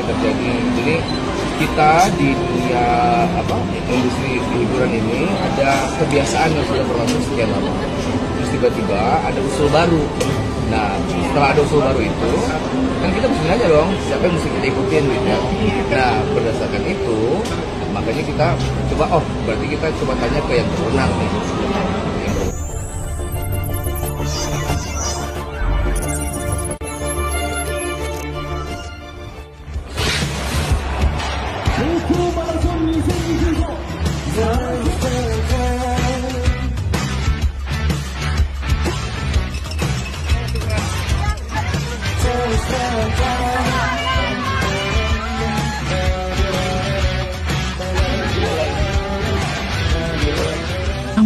yang terjadi. Jadi kita di dunia industri hiburan ini ada kebiasaan yang sudah berlangsung sekian lama. Terus tiba-tiba ada usul baru. Nah, setelah ada usul baru itu, kan kita mesti nanya dong, siapa yang mesti kita ikutin gitu ya. Nah, berdasarkan itu, makanya kita coba, berarti kita coba tanya ke yang berwenang nih.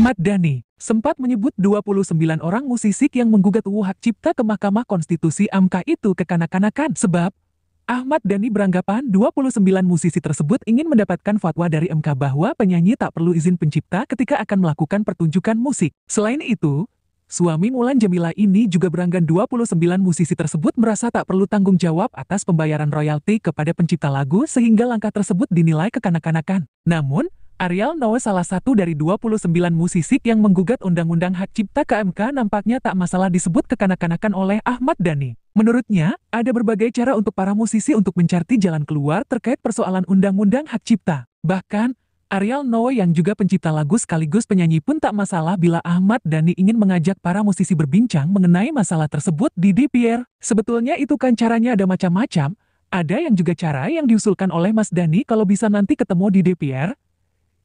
Ahmad Dhani sempat menyebut 29 orang musisi yang menggugat UU Hak Cipta ke Mahkamah Konstitusi (MK) itu kekanak-kanakan. Sebab Ahmad Dhani beranggapan 29 musisi tersebut ingin mendapatkan fatwa dari MK bahwa penyanyi tak perlu izin pencipta ketika akan melakukan pertunjukan musik. Selain itu, suami Mulan Jameela ini juga beranggapan 29 musisi tersebut merasa tak perlu tanggung jawab atas pembayaran royalti kepada pencipta lagu sehingga langkah tersebut dinilai kekanak-kanakan. Namun, Ariel Noah, salah satu dari 29 musisi yang menggugat Undang-Undang Hak Cipta ke MK, nampaknya tak masalah disebut kekanak-kanakan oleh Ahmad Dhani. Menurutnya, ada berbagai cara untuk para musisi untuk mencari jalan keluar terkait persoalan Undang-Undang Hak Cipta. Bahkan, Ariel Noah yang juga pencipta lagu sekaligus penyanyi pun tak masalah bila Ahmad Dhani ingin mengajak para musisi berbincang mengenai masalah tersebut di DPR. Sebetulnya itu kan caranya ada macam-macam. Ada yang juga cara yang diusulkan oleh Mas Dhani kalau bisa nanti ketemu di DPR.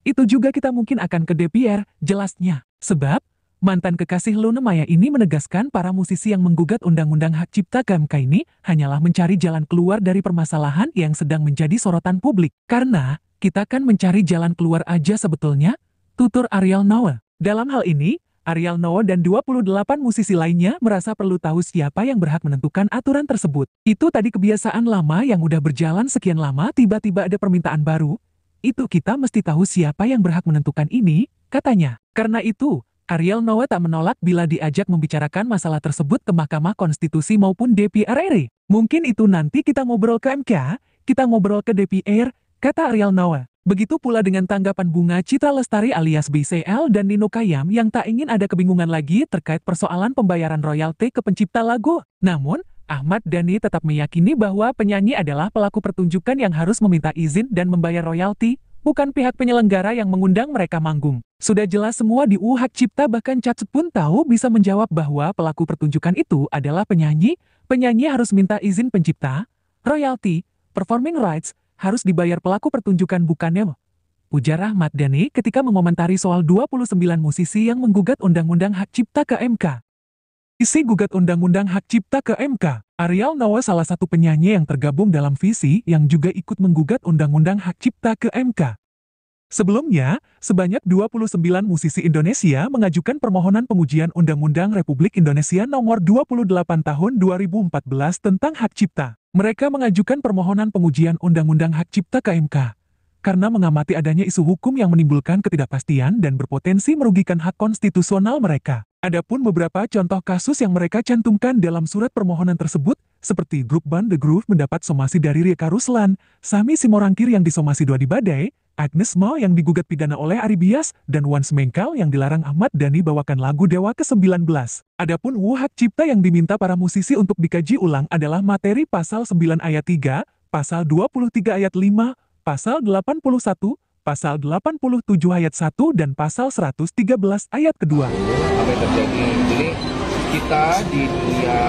Itu juga kita mungkin akan ke DPR, jelasnya. Sebab, mantan kekasih Luna Maya ini menegaskan para musisi yang menggugat Undang-Undang Hak Cipta ke MK ini hanyalah mencari jalan keluar dari permasalahan yang sedang menjadi sorotan publik. Karena, kita kan mencari jalan keluar aja sebetulnya, tutur Ariel Noah. Dalam hal ini, Ariel Noah dan 28 musisi lainnya merasa perlu tahu siapa yang berhak menentukan aturan tersebut. Itu tadi kebiasaan lama yang udah berjalan sekian lama tiba-tiba ada permintaan baru. Itu kita mesti tahu siapa yang berhak menentukan ini, katanya. Karena itu, Ariel Noah tak menolak bila diajak membicarakan masalah tersebut ke Mahkamah Konstitusi maupun DPR RI. Mungkin itu nanti kita ngobrol ke MK, kita ngobrol ke DPR, kata Ariel Noah. Begitu pula dengan tanggapan Bunga Citra Lestari alias BCL dan Nino Kayam yang tak ingin ada kebingungan lagi terkait persoalan pembayaran royalti ke pencipta lagu. Namun, Ahmad Dhani tetap meyakini bahwa penyanyi adalah pelaku pertunjukan yang harus meminta izin dan membayar royalti, bukan pihak penyelenggara yang mengundang mereka manggung. Sudah jelas semua di UU Hak Cipta, bahkan Cacat pun tahu bisa menjawab bahwa pelaku pertunjukan itu adalah penyanyi. Penyanyi harus minta izin pencipta, royalti, performing rights, harus dibayar pelaku pertunjukan bukannya, ujar Ahmad Dhani ketika mengomentari soal 29 musisi yang menggugat Undang-Undang Hak Cipta ke MK. Isi gugat Undang-Undang Hak Cipta ke MK. Ariel Noah salah satu penyanyi yang tergabung dalam visi yang juga ikut menggugat Undang-Undang Hak Cipta ke MK. Sebelumnya, sebanyak 29 musisi Indonesia mengajukan permohonan pengujian Undang-Undang Republik Indonesia Nomor 28 Tahun 2014 tentang Hak Cipta. Mereka mengajukan permohonan pengujian Undang-Undang Hak Cipta ke MK karena mengamati adanya isu hukum yang menimbulkan ketidakpastian dan berpotensi merugikan hak konstitusional mereka. Adapun beberapa contoh kasus yang mereka cantumkan dalam surat permohonan tersebut, seperti grup band The Groove mendapat somasi dari Rieka Ruslan, Sami Simorangkir yang disomasi 2 di Badai, Agnes Mo yang digugat pidana oleh Ari Bias, dan Once Menkal yang dilarang Ahmad Dhani bawakan lagu Dewa ke-19. Adapun UU Hak Cipta yang diminta para musisi untuk dikaji ulang adalah materi Pasal 9 Ayat 3, Pasal 23 Ayat 5, Pasal 81, Pasal 87 Ayat 1, dan Pasal 113 Ayat kedua. Apa yang terjadi? Jadi kita di dunia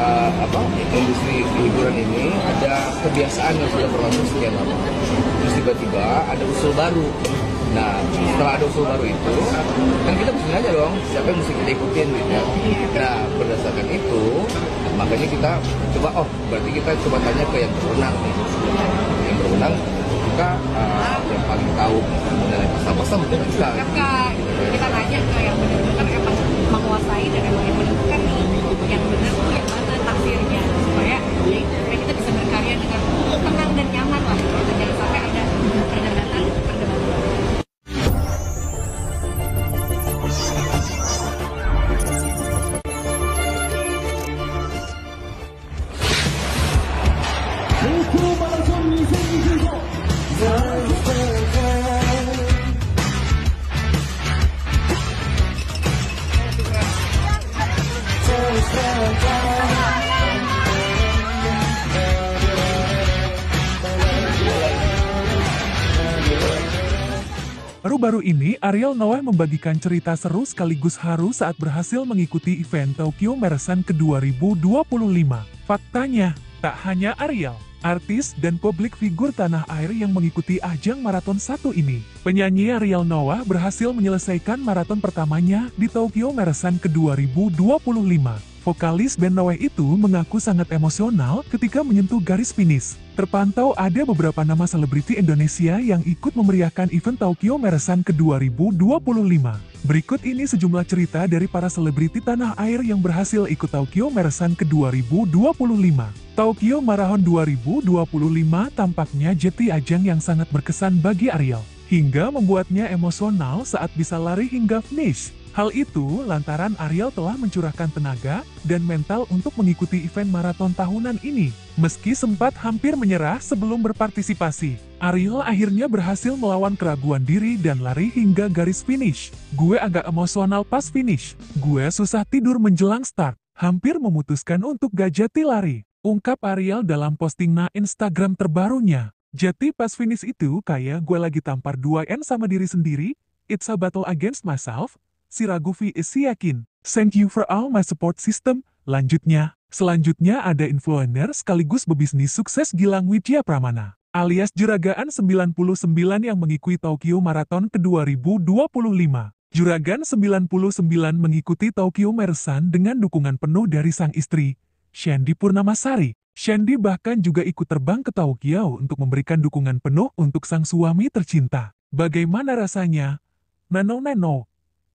industri hiburan ini ada kebiasaan yang sudah berlangsung sekian lama. Terus tiba-tiba ada usul baru. Nah, setelah ada usul baru itu, kan kita mesti nanya dong, siapa yang mesti kita ikutin gitu ya. Nah, berdasarkan itu, makanya kita coba, berarti kita coba tanya ke yang berwenang nih. Yang berwenang, kita yang paling tahu mengenai pasal-pasal mungkin kita. Kita nanya ke yang benar-benar emang menguasai dan emang yang menentukan nih, yang benar tuh yang mana tafsirnya, supaya kita bisa berkarya dengan tenang dan nyaman lah. Jangan sampai ada perdebatan. Hukum baru ini, Ariel Noah membagikan cerita seru sekaligus haru saat berhasil mengikuti event Tokyo Marathon ke 2025. Faktanya, tak hanya Ariel, artis dan publik figur tanah air yang mengikuti ajang maraton satu ini. Penyanyi Ariel Noah berhasil menyelesaikan maraton pertamanya di Tokyo Marathon ke 2025. Vokalis band Noah itu mengaku sangat emosional ketika menyentuh garis finish. Terpantau ada beberapa nama selebriti Indonesia yang ikut memeriahkan event Tokyo Marathon ke 2025. Berikut ini sejumlah cerita dari para selebriti tanah air yang berhasil ikut Tokyo Marathon ke 2025. Tokyo Marathon 2025 tampaknya jadi ajang yang sangat berkesan bagi Ariel, hingga membuatnya emosional saat bisa lari hingga finish. Hal itu lantaran Ariel telah mencurahkan tenaga dan mental untuk mengikuti event maraton tahunan ini. Meski sempat hampir menyerah sebelum berpartisipasi, Ariel akhirnya berhasil melawan keraguan diri dan lari hingga garis finish. Gue agak emosional pas finish. Gue susah tidur menjelang start. Hampir memutuskan untuk gak jadi lari, ungkap Ariel dalam posting Instagram terbarunya. Jadi pas finish itu kayak gue lagi tampar 2N sama diri sendiri. It's a battle against myself. Si Raguvi isi yakin. Thank you for all my support system. Selanjutnya ada influencer sekaligus pebisnis sukses Gilang Widya Pramana, alias Juragan 99 yang mengikuti Tokyo Marathon ke 2025. Juragan 99 mengikuti Tokyo Marathon dengan dukungan penuh dari sang istri, Shandy Purnamasari. Shandy bahkan juga ikut terbang ke Tokyo untuk memberikan dukungan penuh untuk sang suami tercinta. Bagaimana rasanya? Nano.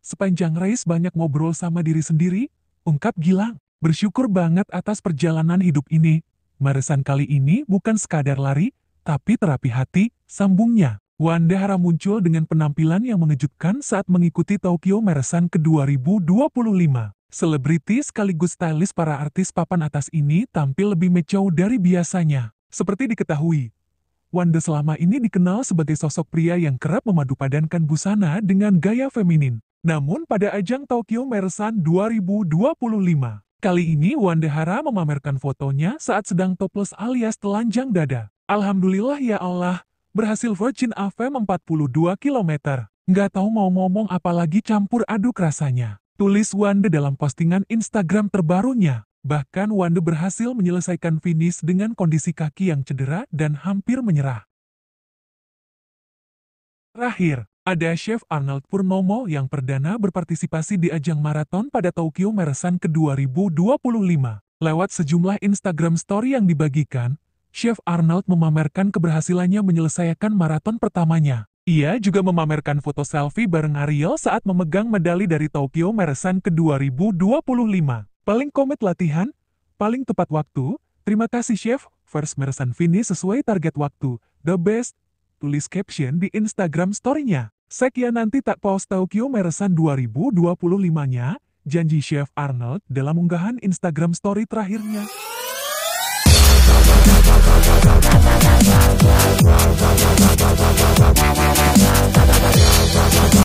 Sepanjang race banyak ngobrol sama diri sendiri, ungkap Gilang. Bersyukur banget atas perjalanan hidup ini. Marathon kali ini bukan sekadar lari, tapi terapi hati, sambungnya. Wanda Hara muncul dengan penampilan yang mengejutkan saat mengikuti Tokyo Marathon ke 2025. Selebriti sekaligus stylist para artis papan atas ini tampil lebih maco dari biasanya. Seperti diketahui, Wanda selama ini dikenal sebagai sosok pria yang kerap memadupadankan busana dengan gaya feminin. Namun pada ajang Tokyo Marathon 2025, kali ini Wanda Hara memamerkan fotonya saat sedang topless alias telanjang dada. Alhamdulillah ya Allah, berhasil Virgin AFM 42 km. Nggak tahu mau ngomong apalagi campur aduk rasanya, tulis Wanda dalam postingan Instagram terbarunya. Bahkan Wanda berhasil menyelesaikan finish dengan kondisi kaki yang cedera dan hampir menyerah. Terakhir, ada Chef Arnold Purnomo yang perdana berpartisipasi di ajang maraton pada Tokyo Marathon ke 2025. Lewat sejumlah Instagram story yang dibagikan, Chef Arnold memamerkan keberhasilannya menyelesaikan maraton pertamanya. Ia juga memamerkan foto selfie bareng Ariel saat memegang medali dari Tokyo Marathon ke 2025. Paling komet latihan, paling tepat waktu, terima kasih Chef, first marathon finish sesuai target waktu, the best, tulis caption di Instagram story-nya. Sekian nanti tak pause Tokyo Marathon 2025-nya, janji Chef Arnold dalam unggahan Instagram story terakhirnya.